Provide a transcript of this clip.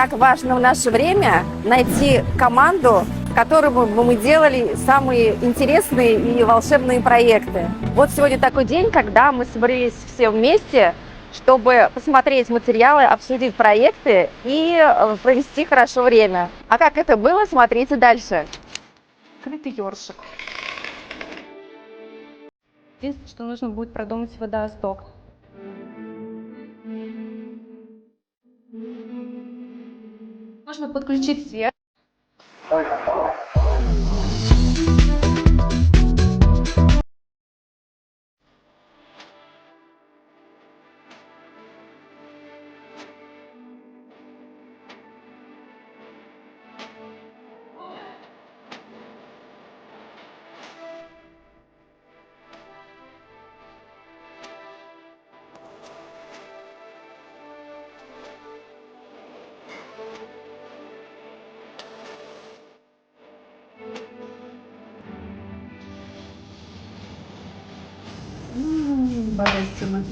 как важно в наше время найти команду, с которой бы мы делали самые интересные и волшебные проекты. Вот сегодня такой день, когда мы собрались все вместе, чтобы посмотреть материалы, обсудить проекты и провести хорошо время. А как это было, смотрите дальше. Открытый ёршик. Единственное, что нужно будет продумать водосток. Можно подключить свет. Божественно.